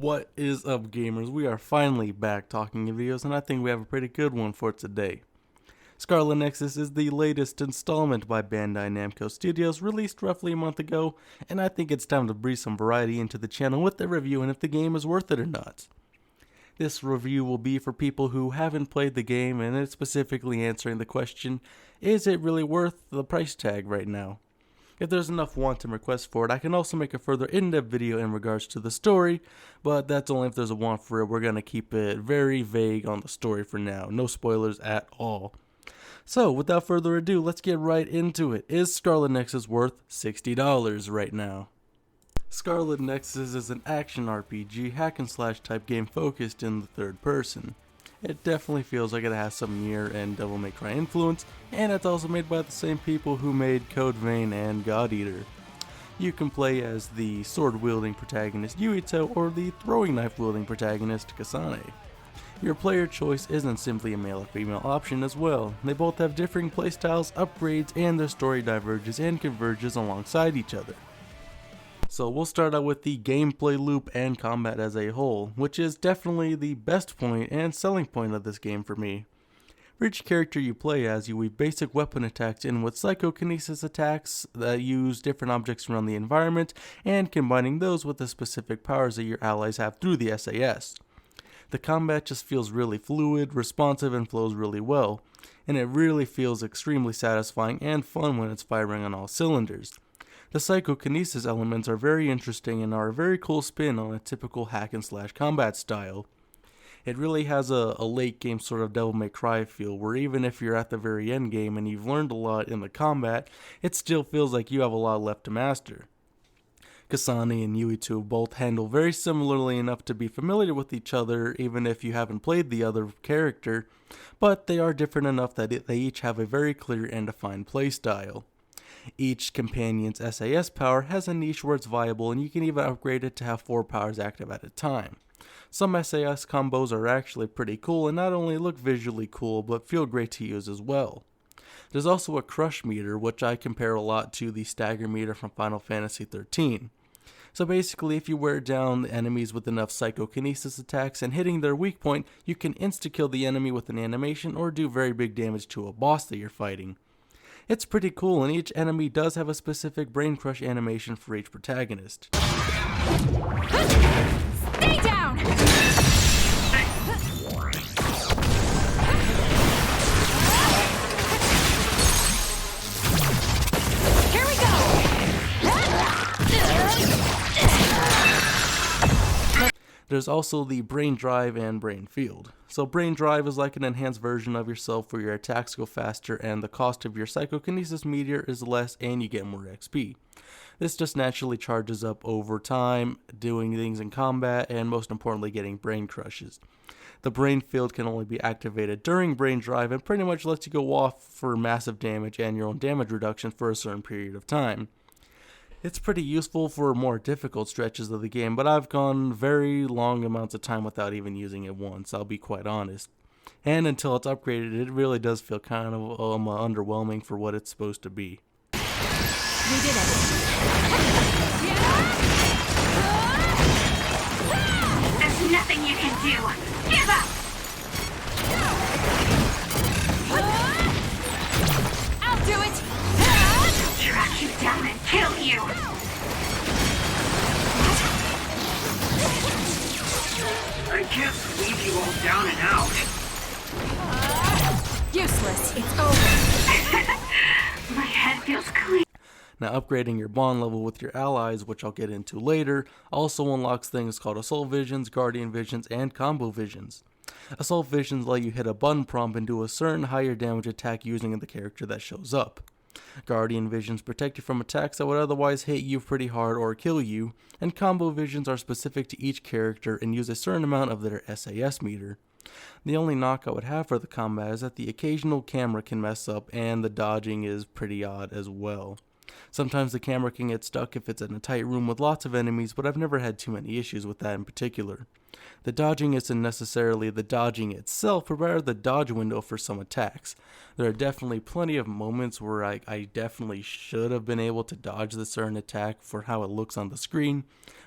What is up, gamers? We are finally back talking videos, and I think we have a pretty good one for today. Scarlet Nexus is the latest installment by Bandai Namco Studios, released roughly a month ago, and I think it's time to breathe some variety into the channel with the review and if the game is worth it or not. This review will be for people who haven't played the game, and it's specifically answering the question, is it really worth the price tag right now? If there's enough want and request for it, I can also make a further in-depth video in regards to the story, but that's only if there's a want for it. We're going to keep it very vague on the story for now. No spoilers at all. So, without further ado, let's get right into it. Is Scarlet Nexus worth $60 right now? Scarlet Nexus is an action RPG, hack and slash type game focused in the third person. It definitely feels like it has some Nier and Devil May Cry influence, and it's also made by the same people who made Code Vein and God Eater. You can play as the sword-wielding protagonist Yuito or the throwing knife-wielding protagonist Kasane. Your player choice isn't simply a male or female option as well. They both have differing playstyles, upgrades, and their story diverges and converges alongside each other. So we'll start out with the gameplay loop and combat as a whole, which is definitely the best point and selling point of this game for me. For each character you play as, you weave basic weapon attacks in with psychokinesis attacks that use different objects around the environment, and combining those with the specific powers that your allies have through the SAS. The combat just feels really fluid, responsive, and flows really well, and it really feels extremely satisfying and fun when it's firing on all cylinders. The psychokinesis elements are very interesting and are a very cool spin on a typical hack and slash combat style. It really has a late game sort of Devil May Cry feel, where even if you're at the very end game and you've learned a lot in the combat, it still feels like you have a lot left to master. Kasane and Yuito both handle very similarly enough to be familiar with each other even if you haven't played the other character, but they are different enough that they each have a very clear and defined playstyle. Each companion's SAS power has a niche where it's viable, and you can even upgrade it to have 4 powers active at a time. Some SAS combos are actually pretty cool and not only look visually cool but feel great to use as well. There's also a crush meter, which I compare a lot to the stagger meter from Final Fantasy XIII. So basically, if you wear down the enemies with enough psychokinesis attacks and hitting their weak point, you can insta-kill the enemy with an animation or do very big damage to a boss that you're fighting. It's pretty cool, and each enemy does have a specific brain crush animation for each protagonist. Stay down! Here we go! There's also the Brain Drive and Brain Field. So Brain Drive is like an enhanced version of yourself where your attacks go faster and the cost of your psychokinesis meter is less and you get more XP. This just naturally charges up over time, doing things in combat, and most importantly getting brain crushes. The Brain Field can only be activated during Brain Drive and pretty much lets you go off for massive damage and your own damage reduction for a certain period of time. It's pretty useful for more difficult stretches of the game, but I've gone very long amounts of time without even using it once, I'll be quite honest. And until it's upgraded, it really does feel kind of underwhelming for what it's supposed to be. We did it. There's nothing you can do. Give up! I'll do it! Track you down and kill you! I can't leave you all down and out. Useless. It's over. My head feels clean. Now, upgrading your bond level with your allies, which I'll get into later, also unlocks things called Assault Visions, Guardian Visions, and Combo Visions. Assault Visions let you hit a button prompt and do a certain higher damage attack using the character that shows up. Guardian Visions protect you from attacks that would otherwise hit you pretty hard or kill you, and Combo Visions are specific to each character and use a certain amount of their SAS meter. The only knock I would have for the combat is that the occasional camera can mess up and the dodging is pretty odd as well. Sometimes the camera can get stuck if it's in a tight room with lots of enemies, but I've never had too many issues with that in particular. The dodging isn't necessarily the dodging itself, but rather the dodge window for some attacks. There are definitely plenty of moments where I definitely should have been able to dodge the certain attack for how it looks on the screen,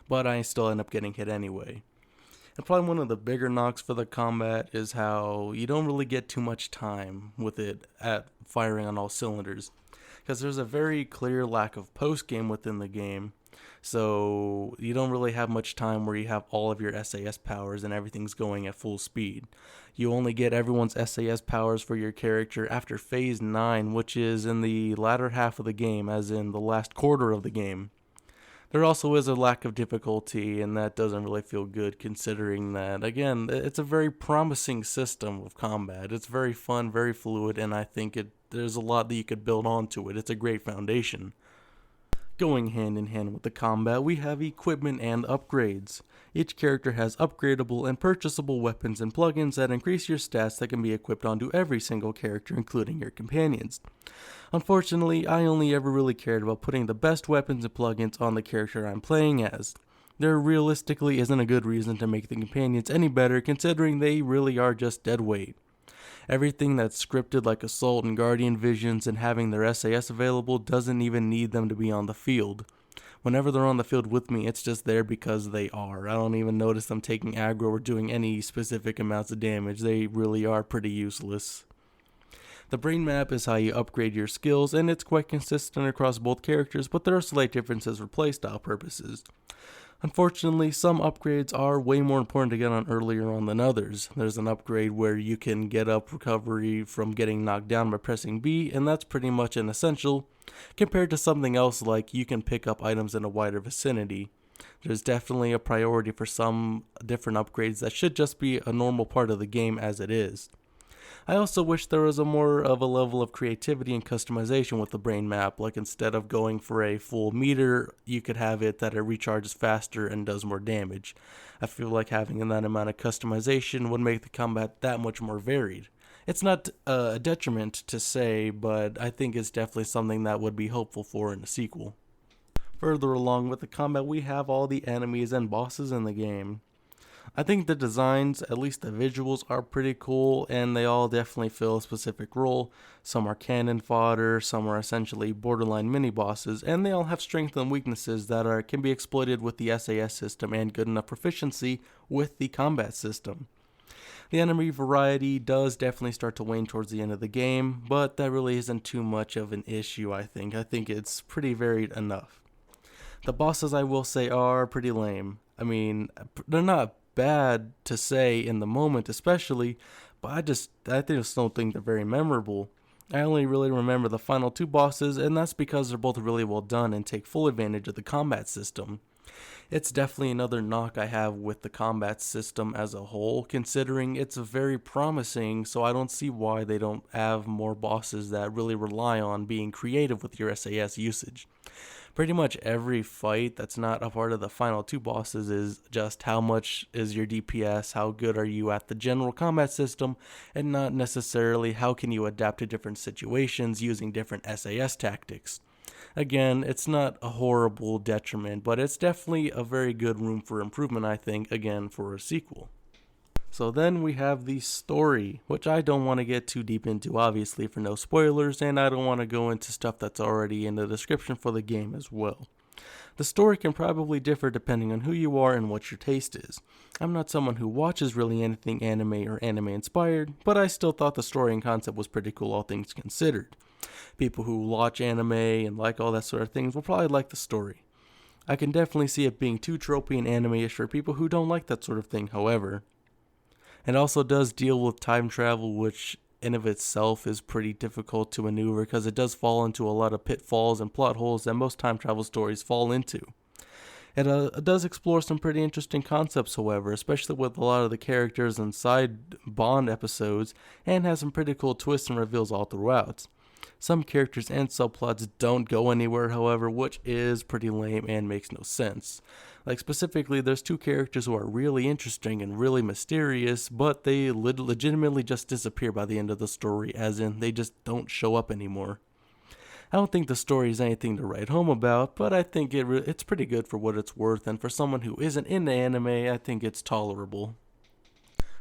but I still end up getting hit anyway. And probably one of the bigger knocks for the combat is how you don't really get too much time with it at firing on all cylinders, because there's a very clear lack of post-game within the game. So you don't really have much time where you have all of your SAS powers and everything's going at full speed. You only get everyone's SAS powers for your character after Phase 9, which is in the latter half of the game, as in the last quarter of the game. There also is a lack of difficulty, and that doesn't really feel good considering that, again, it's a very promising system of combat. It's very fun, very fluid, and I think there's a lot that you could build onto it. It's a great foundation. Going hand in hand with the combat, we have equipment and upgrades. Each character has upgradable and purchasable weapons and plugins that increase your stats that can be equipped onto every single character, including your companions. Unfortunately, I only ever really cared about putting the best weapons and plugins on the character I'm playing as. There realistically isn't a good reason to make the companions any better, considering they really are just dead weight. Everything that's scripted, like Assault and Guardian visions and having their SAS available, doesn't even need them to be on the field. Whenever they're on the field with me, it's just there because they are. I don't even notice them taking aggro or doing any specific amounts of damage. They really are pretty useless. The brain map is how you upgrade your skills, and it's quite consistent across both characters, but there are slight differences for playstyle purposes. Unfortunately, some upgrades are way more important to get on earlier on than others. There's an upgrade where you can get up recovery from getting knocked down by pressing B, and that's pretty much an essential, compared to something else like you can pick up items in a wider vicinity. There's definitely a priority for some different upgrades that should just be a normal part of the game as it is. I also wish there was a more of a level of creativity and customization with the brain map, like instead of going for a full meter, you could have it that it recharges faster and does more damage. I feel like having that amount of customization would make the combat that much more varied. It's not a detriment to say, but I think it's definitely something that would be hopeful for in a sequel. Further along with the combat, we have all the enemies and bosses in the game. I think the designs, at least the visuals, are pretty cool, and they all definitely fill a specific role. Some are cannon fodder, some are essentially borderline mini-bosses, and they all have strengths and weaknesses that can be exploited with the SAS system and good enough proficiency with the combat system. The enemy variety does definitely start to wane towards the end of the game, but that really isn't too much of an issue, I think. I think it's pretty varied enough. The bosses, I will say, are pretty lame. I mean, they're not bad to say in the moment especially, but I just don't think they're very memorable. I only really remember the final two bosses, and that's because they're both really well done and take full advantage of the combat system. It's definitely another knock I have with the combat system as a whole, considering it's very promising, so I don't see why they don't have more bosses that really rely on being creative with your SAS usage. Pretty much every fight that's not a part of the final two bosses is just how much is your DPS, how good are you at the general combat system, and not necessarily how can you adapt to different situations using different SAS tactics. Again, it's not a horrible detriment, but it's definitely a very good room for improvement, I think, again, for a sequel. So then we have the story, which I don't want to get too deep into, obviously, for no spoilers, and I don't want to go into stuff that's already in the description for the game as well. The story can probably differ depending on who you are and what your taste is. I'm not someone who watches really anything anime or anime inspired, but I still thought the story and concept was pretty cool, all things considered. People who watch anime and like all that sort of things will probably like the story. I can definitely see it being too tropey and anime-ish for people who don't like that sort of thing, however. It also does deal with time travel, which in of itself is pretty difficult to maneuver because it does fall into a lot of pitfalls and plot holes that most time travel stories fall into. It does explore some pretty interesting concepts, however, especially with a lot of the characters and side Bond episodes, and has some pretty cool twists and reveals all throughout. Some characters and subplots don't go anywhere, however, which is pretty lame and makes no sense. Like specifically, there's two characters who are really interesting and really mysterious, but they legitimately just disappear by the end of the story, as in they just don't show up anymore. I don't think the story is anything to write home about, but I think it's pretty good for what it's worth, and for someone who isn't into anime, I think it's tolerable.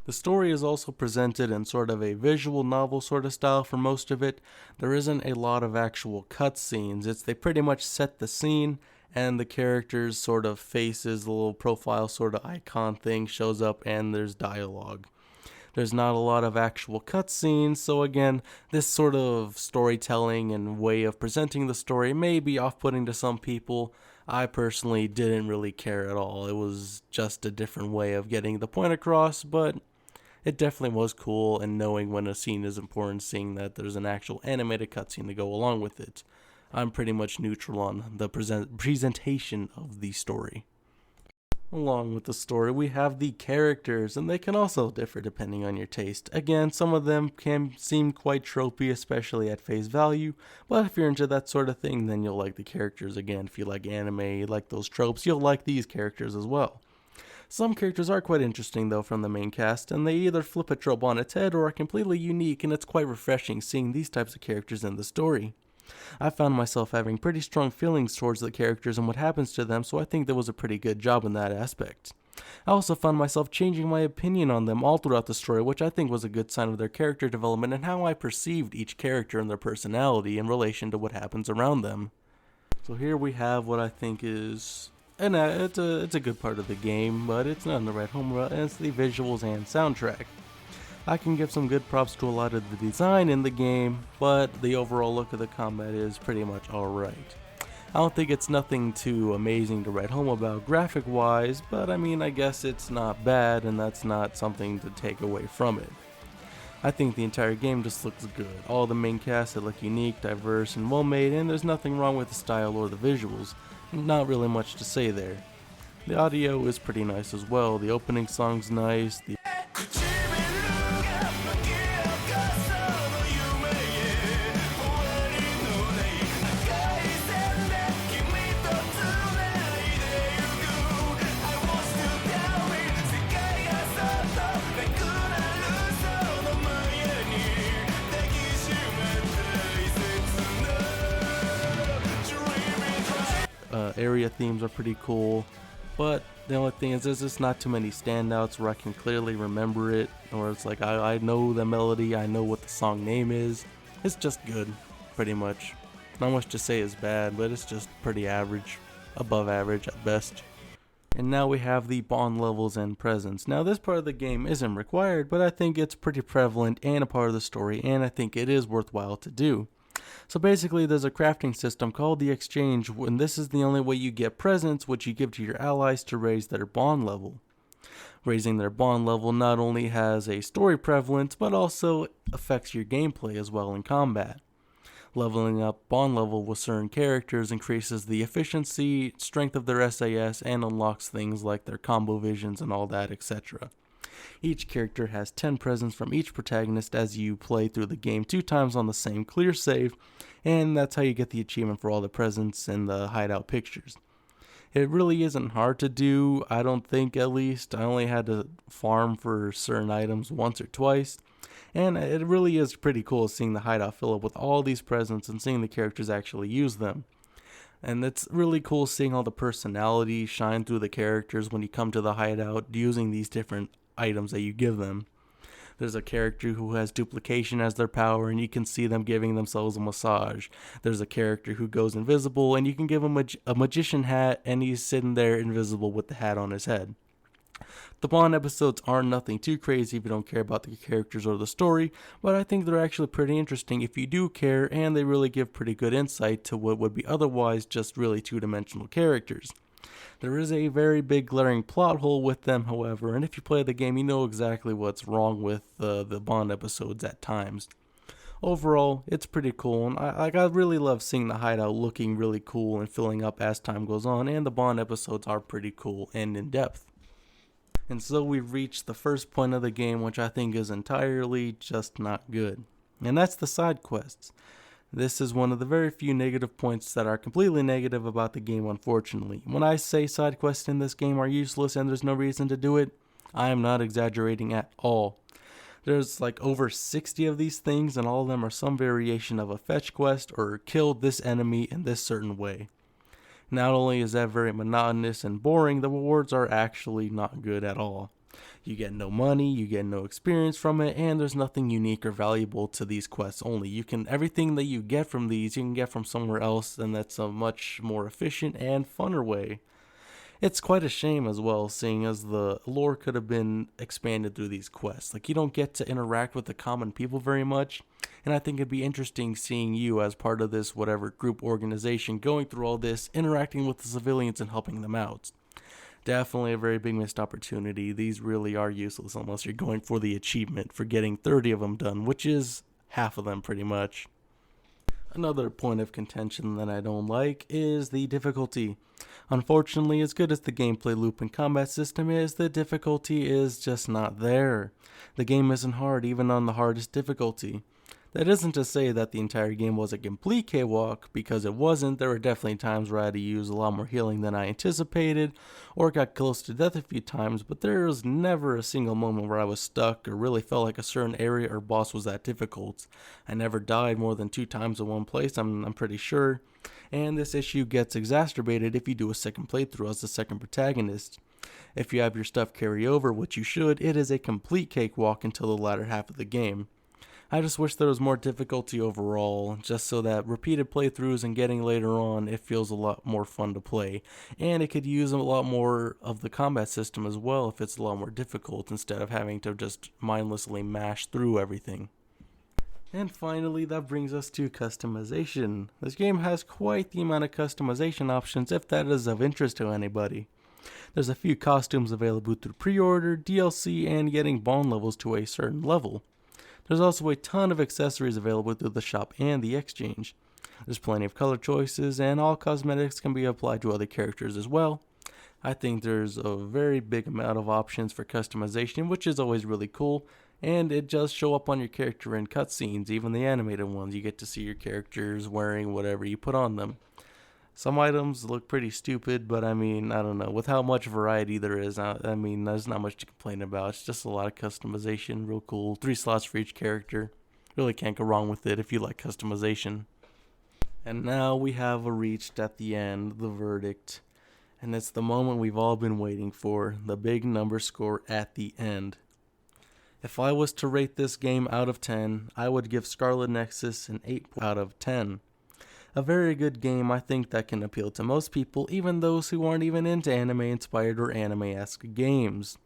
The story is also presented in sort of a visual novel sort of style for most of it. There isn't a lot of actual cutscenes. They pretty much set the scene, and the character's sort of faces, the little profile sort of icon thing shows up, and there's dialogue. There's not a lot of actual cutscenes, so again, this sort of storytelling and way of presenting the story may be off-putting to some people. I personally didn't really care at all. It was just a different way of getting the point across, but it definitely was cool, and knowing when a scene is important, seeing that there's an actual animated cutscene to go along with it. I'm pretty much neutral on the presentation of the story. Along with the story, we have the characters, and they can also differ depending on your taste. Again, some of them can seem quite tropey, especially at face value, but if you're into that sort of thing, then you'll like the characters. Again, if you like anime, you like those tropes, you'll like these characters as well. Some characters are quite interesting though from the main cast, and they either flip a trope on its head or are completely unique, and it's quite refreshing seeing these types of characters in the story. I found myself having pretty strong feelings towards the characters and what happens to them, so I think there was a pretty good job in that aspect. I also found myself changing my opinion on them all throughout the story, which I think was a good sign of their character development and how I perceived each character and their personality in relation to what happens around them. So here we have what I think is it's a good part of the game, but it's not in the right home run, and it's the visuals and soundtrack. I can give some good props to a lot of the design in the game, but the overall look of the combat is pretty much alright. I don't think it's nothing too amazing to write home about graphic wise, but I mean, I guess it's not bad, and that's not something to take away from it. I think the entire game just looks good. All the main casts look unique, diverse, and well made, and there's nothing wrong with the style or the visuals. Not really much to say there. The audio is pretty nice as well. The opening song's nice. Area themes are pretty cool, but the only thing is there's just not too many standouts where I can clearly remember it, or it's like I know the melody, I know what the song name is. It's just good, pretty much. Not much to say is bad, but it's just pretty average, above average at best. And now we have the bond levels and presence. Now this part of the game isn't required, but I think it's pretty prevalent and a part of the story, and I think it is worthwhile to do. So basically there's a crafting system called the exchange, and this is the only way you get presents, which you give to your allies to raise their bond level. Raising their bond level not only has a story prevalence, but also affects your gameplay as well in combat. Leveling up bond level with certain characters increases the efficiency, strength of their SAS, and unlocks things like their combo visions and all that, etc. Each character has 10 presents from each protagonist as you play through the game 2 times on the same clear save, and that's how you get the achievement for all the presents and the hideout pictures. It really isn't hard to do, I don't think, at least. I only had to farm for certain items once or twice, and it really is pretty cool seeing the hideout fill up with all these presents and seeing the characters actually use them. And it's really cool seeing all the personality shine through the characters when you come to the hideout using these different items that you give them. There's a character who has duplication as their power, and you can see them giving themselves a massage. There's a character who goes invisible, and you can give him a magician hat, and he's sitting there invisible with the hat on his head. The Bond episodes are nothing too crazy if you don't care about the characters or the story, but I think they're actually pretty interesting if you do care, and they really give pretty good insight to what would be otherwise just really two-dimensional characters. There is a very big glaring plot hole with them, however, and if you play the game, you know exactly what's wrong with the Bond episodes at times. Overall, it's pretty cool, and I really love seeing the hideout looking really cool and filling up as time goes on, and the Bond episodes are pretty cool and in depth. And so we've reached the first point of the game, which I think is entirely just not good, and that's the side quests. This is one of the very few negative points that are completely negative about the game, unfortunately. When I say side quests in this game are useless and there's no reason to do it, I am not exaggerating at all. There's like over 60 of these things, and all of them are some variation of a fetch quest or kill this enemy in this certain way. Not only is that very monotonous and boring, the rewards are actually not good at all. You get no money, you get no experience from it, and there's nothing unique or valuable to these quests only. Everything that you get from these, you can get from somewhere else, and that's a much more efficient and funner way. It's quite a shame as well, seeing as the lore could have been expanded through these quests. Like, you don't get to interact with the common people very much, and I think it'd be interesting seeing you as part of this whatever group organization going through all this, interacting with the civilians and helping them out. Definitely a very big missed opportunity. These really are useless unless you're going for the achievement for getting 30 of them done, which is half of them pretty much. Another point of contention that I don't like is the difficulty. Unfortunately, as good as the gameplay loop and combat system is, the difficulty is just not there. The game isn't hard even on the hardest difficulty. That isn't to say that the entire game was a complete cakewalk, because it wasn't. There were definitely times where I had to use a lot more healing than I anticipated, or got close to death a few times, but there was never a single moment where I was stuck or really felt like a certain area or boss was that difficult. I never died more than 2 times in one place, I'm pretty sure, and this issue gets exacerbated if you do a second playthrough as the second protagonist. If you have your stuff carry over, which you should, it is a complete cakewalk until the latter half of the game. I just wish there was more difficulty overall, just so that repeated playthroughs and getting later on, it feels a lot more fun to play. And it could use a lot more of the combat system as well if it's a lot more difficult, instead of having to just mindlessly mash through everything. And finally, that brings us to customization. This game has quite the amount of customization options, if that is of interest to anybody. There's a few costumes available through pre-order, DLC, and getting bond levels to a certain level. There's also a ton of accessories available through the shop and the exchange. There's plenty of color choices, and all cosmetics can be applied to other characters as well. I think there's a very big amount of options for customization, which is always really cool, and it does show up on your character in cutscenes, even the animated ones. You get to see your characters wearing whatever you put on them. Some items look pretty stupid, but I don't know. With how much variety there is, there's not much to complain about. It's just a lot of customization, real cool. 3 slots for each character. Really can't go wrong with it if you like customization. And now we have reached at the end, the verdict. And it's the moment we've all been waiting for, the big number score at the end. If I was to rate this game out of 10, I would give Scarlet Nexus an 8 out of 10. A very good game, I think, that can appeal to most people, even those who aren't even into anime-inspired or anime-esque games.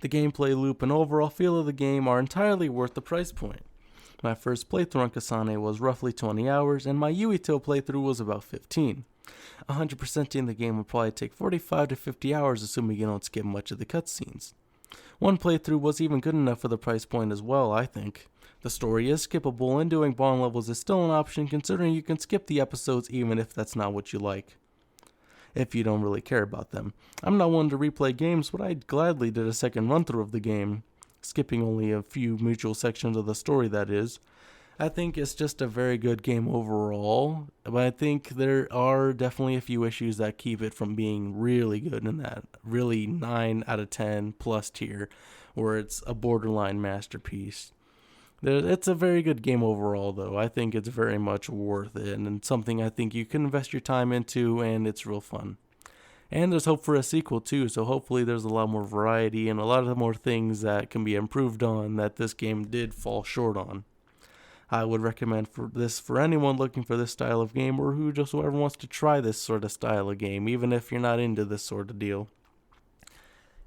The gameplay loop and overall feel of the game are entirely worth the price point. My first playthrough on Kasane was roughly 20 hours, and my Yuito playthrough was about 15. 100%ing the game would probably take 45 to 50 hours, assuming you don't skip much of the cutscenes. One playthrough was even good enough for the price point as well, I think. The story is skippable, and doing bond levels is still an option, considering you can skip the episodes even if that's not what you like, if you don't really care about them. I'm not one to replay games, but I gladly did a second run through of the game, skipping only a few mutual sections of the story, that is. I think it's just a very good game overall, but I think there are definitely a few issues that keep it from being really good in that really 9 out of 10 plus tier, where it's a borderline masterpiece. It's a very good game overall, though. I think it's very much worth it, and something I think you can invest your time into, and it's real fun. And there's hope for a sequel, too, so hopefully there's a lot more variety and a lot of more things that can be improved on that this game did fall short on. I would recommend for anyone looking for this style of game, or whoever wants to try this sort of style of game, even if you're not into this sort of deal.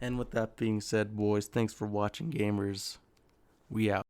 And with that being said, boys, thanks for watching, gamers. We out.